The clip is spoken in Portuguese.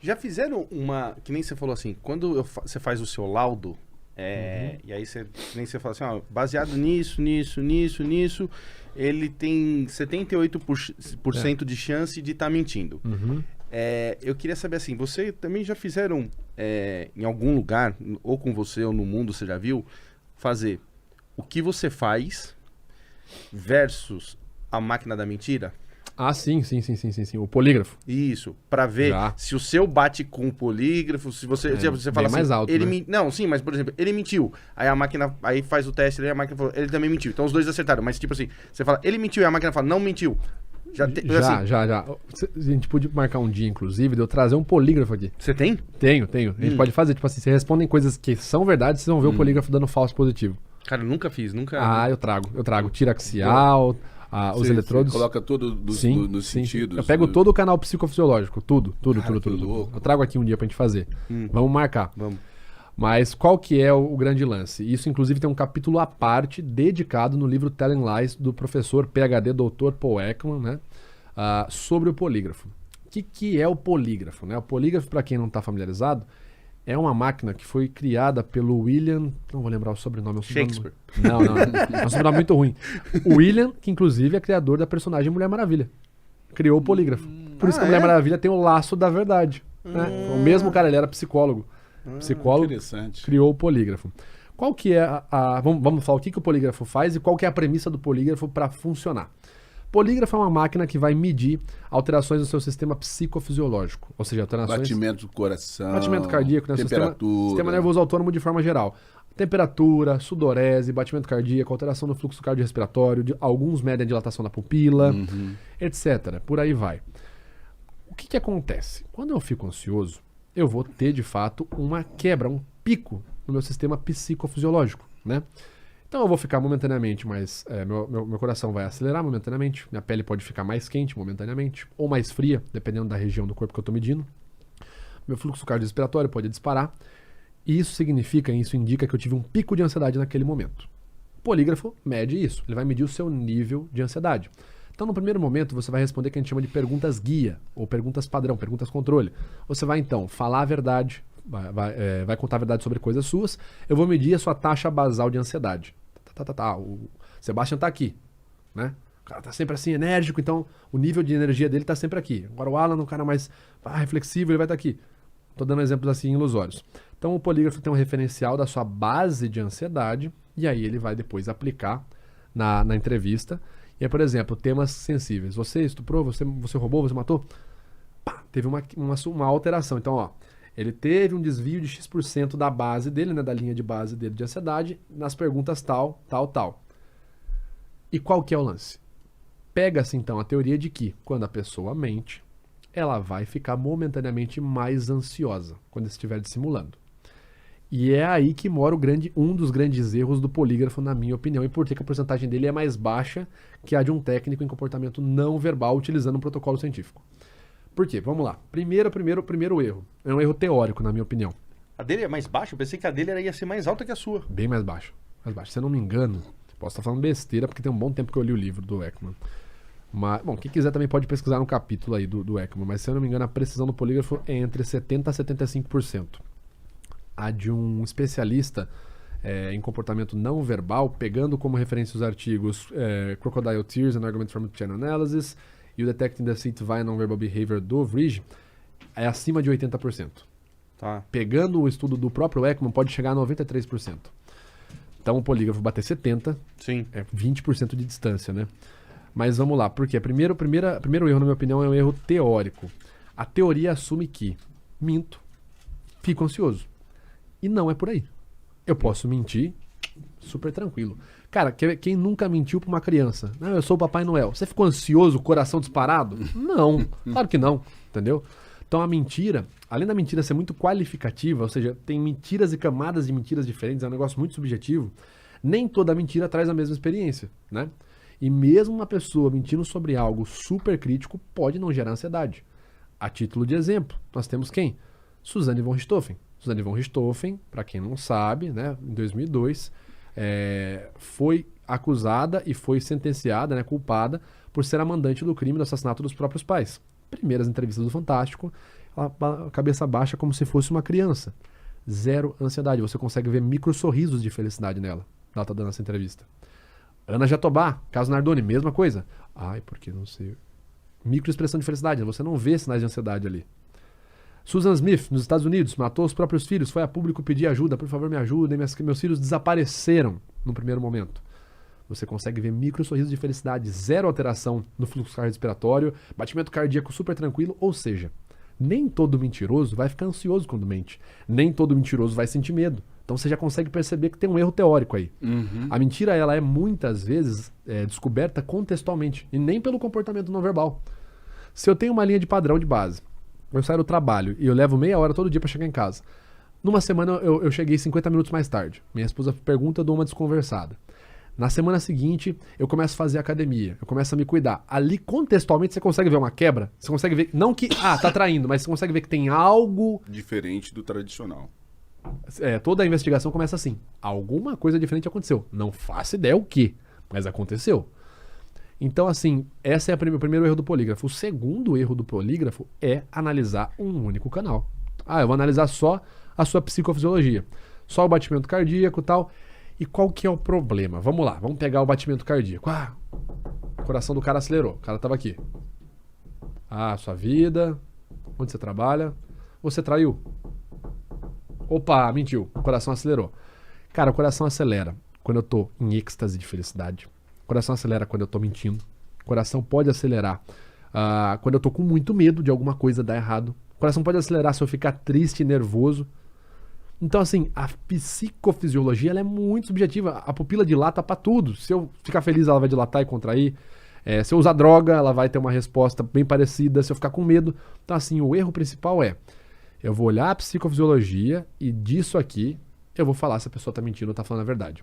Já fizeram uma... Que nem você falou assim, quando você faz o seu laudo, e aí você, que nem você fala assim, ó, baseado nisso, ele tem 78% de chance de estar mentindo. Eu queria saber assim, você também já fizeram em algum lugar, ou com você ou no mundo, você já viu, fazer o que você faz versus a máquina da mentira? Ah, sim. O polígrafo. Isso, pra ver se o seu bate com o polígrafo, se você fala assim, mais alto, ele não, sim, mas por exemplo, ele mentiu. Aí a máquina, aí faz o teste, aí a máquina fala, ele também mentiu. Então os dois acertaram, mas tipo assim, você fala, ele mentiu e a máquina fala, não mentiu. Já. A gente podia marcar um dia, inclusive, de eu trazer um polígrafo aqui. Você tem? Tenho. A gente pode fazer, tipo assim, você respondem coisas que são verdade, vocês vão ver o polígrafo dando falso positivo. Cara, eu nunca fiz, nunca. Ah, eu trago. Tira axial, os eletrodos. Você coloca tudo nos sentidos. Eu pego todo o canal psicofisiológico, tudo. Eu trago aqui um dia pra gente fazer. Vamos marcar. Vamos. Mas qual que é o grande lance? Isso, inclusive, tem um capítulo à parte dedicado no livro Telling Lies do professor PhD Dr. Paul Ekman, né? Sobre o polígrafo. O que é o polígrafo? Né? O polígrafo, para quem não está familiarizado, é uma máquina que foi criada pelo William... Não vou lembrar o sobrenome. Shakespeare. Não. É um sobrenome muito ruim. O William, que inclusive é criador da personagem Mulher Maravilha. Criou o polígrafo. Por isso que a Mulher Maravilha tem o laço da verdade. Né? O mesmo cara, ele era psicólogo. Psicólogo, criou o polígrafo. Qual que é vamos falar o que o polígrafo faz e qual que é a premissa do polígrafo para funcionar. Polígrafo é uma máquina que vai medir alterações do seu sistema psicofisiológico, ou seja, alterações... Batimento do coração, batimento cardíaco, né? temperatura... Sistema nervoso autônomo de forma geral. Temperatura, sudorese, batimento cardíaco, alteração no fluxo cardiorrespiratório, alguns medem a dilatação da pupila, etc. Por aí vai. O que acontece? Quando eu fico ansioso, eu vou ter, de fato, uma quebra, um pico no meu sistema psicofisiológico, né? Então eu vou ficar momentaneamente mais... meu coração vai acelerar momentaneamente, minha pele pode ficar mais quente momentaneamente, ou mais fria, dependendo da região do corpo que eu estou medindo. Meu fluxo cardiorrespiratório pode disparar. E isso indica que eu tive um pico de ansiedade naquele momento. O polígrafo mede isso, ele vai medir o seu nível de ansiedade. Então, no primeiro momento, você vai responder o que a gente chama de perguntas guia, ou perguntas padrão, perguntas controle. Você vai, então, falar a verdade, vai contar a verdade sobre coisas suas, eu vou medir a sua taxa basal de ansiedade. O Sebastian tá aqui, né? O cara tá sempre assim, enérgico, então o nível de energia dele tá sempre aqui. Agora o Alan, um cara mais reflexivo, ele vai estar aqui. Tô dando exemplos assim ilusórios. Então o polígrafo tem um referencial da sua base de ansiedade, e aí ele vai depois aplicar na entrevista. E aí, por exemplo, temas sensíveis. Você estuprou, você roubou, você matou? Pá, teve uma alteração. Então, ó, ele teve um desvio de X% da base dele, né, da linha de base dele de ansiedade, nas perguntas tal. E qual que é o lance? Pega-se, então, a teoria de que, quando a pessoa mente, ela vai ficar momentaneamente mais ansiosa, quando estiver dissimulando. E é aí que mora um dos grandes erros do polígrafo, na minha opinião, e por que a porcentagem dele é mais baixa que a de um técnico em comportamento não verbal utilizando um protocolo científico. Por quê? Vamos lá. Primeiro erro. É um erro teórico, na minha opinião. A dele é mais baixa? Eu pensei que a dele ia ser mais alta que a sua. Bem mais baixa. Se eu não me engano, posso estar falando besteira, porque tem um bom tempo que eu li o livro do Ekman. Mas, bom, quem quiser também pode pesquisar no capítulo aí do Ekman, mas se eu não me engano, a precisão do polígrafo é entre 70% a 75%. A de um especialista em comportamento não verbal, pegando como referência os artigos Crocodile Tears and Argument from Channel Analysis e o Detecting Deceit via Non-Verbal Behavior do Vrij, é acima de 80%. Tá. Pegando o estudo do próprio Ekman, pode chegar a 93%. Então o polígrafo bater 70%, sim, é 20% de distância, né? Mas vamos lá, por quê? Primeiro erro, na minha opinião, é um erro teórico. A teoria assume que minto, fico ansioso. E não é por aí. Eu posso mentir super tranquilo. Cara, quem nunca mentiu pra uma criança? Não, eu sou o Papai Noel. Você ficou ansioso, coração disparado? Não, claro que não, entendeu? Então a mentira, além da mentira ser muito qualificativa, ou seja, tem mentiras e camadas de mentiras diferentes, é um negócio muito subjetivo, nem toda mentira traz a mesma experiência, né? E mesmo uma pessoa mentindo sobre algo super crítico pode não gerar ansiedade. A título de exemplo, nós temos quem? Suzanne von Richthofen. Suzanne von Richthofen, para quem não sabe, né, em 2002, foi acusada e foi sentenciada, né, culpada, por ser a mandante do crime do assassinato dos próprios pais. Primeiras entrevistas do Fantástico, a cabeça baixa como se fosse uma criança. Zero ansiedade. Você consegue ver micro sorrisos de felicidade nela. Ela tá dando essa entrevista. Ana Jatobá, caso Nardoni, mesma coisa. Ai, porque não sei. Micro expressão de felicidade. Você não vê sinais de ansiedade ali. Susan Smith, nos Estados Unidos, matou os próprios filhos. Foi a público pedir ajuda. Por favor, me ajudem. Meus filhos desapareceram no primeiro momento. Você consegue ver micro sorrisos de felicidade. Zero alteração no fluxo cardiorrespiratório. Batimento cardíaco super tranquilo. Ou seja, nem todo mentiroso vai ficar ansioso quando mente. Nem todo mentiroso vai sentir medo. Então você já consegue perceber que tem um erro teórico aí. A mentira, ela é muitas vezes descoberta contextualmente e nem pelo comportamento não verbal. Se eu tenho uma linha de padrão de base, eu saio do trabalho e eu levo meia hora todo dia para chegar em casa. Numa semana eu cheguei 50 minutos mais tarde. Minha esposa pergunta, eu dou uma desconversada. Na semana seguinte, eu começo a fazer academia, eu começo a me cuidar. Ali, contextualmente, você consegue ver uma quebra? Você consegue ver, não que, tá traindo, mas você consegue ver que tem algo... Diferente do tradicional. Toda a investigação começa assim. Alguma coisa diferente aconteceu. Não faço ideia o que, mas aconteceu. Então, assim, esse é o primeiro erro do polígrafo. O segundo erro do polígrafo é analisar um único canal. Eu vou analisar só a sua psicofisiologia. Só o batimento cardíaco e tal. E qual que é o problema? Vamos lá, vamos pegar o batimento cardíaco. O coração do cara acelerou. O cara tava aqui. Sua vida. Onde você trabalha? Você traiu? Opa, mentiu. O coração acelerou. Cara, o coração acelera quando eu tô em êxtase de felicidade. O coração acelera quando eu tô mentindo. O coração pode acelerar quando eu tô com muito medo de alguma coisa dar errado. O coração pode acelerar se eu ficar triste e nervoso. Então, assim, a psicofisiologia ela é muito subjetiva. A pupila dilata pra tudo. Se eu ficar feliz, ela vai dilatar e contrair. Se eu usar droga, ela vai ter uma resposta bem parecida. Se eu ficar com medo. Então, assim, o erro principal eu vou olhar a psicofisiologia e disso aqui eu vou falar se a pessoa tá mentindo ou tá falando a verdade.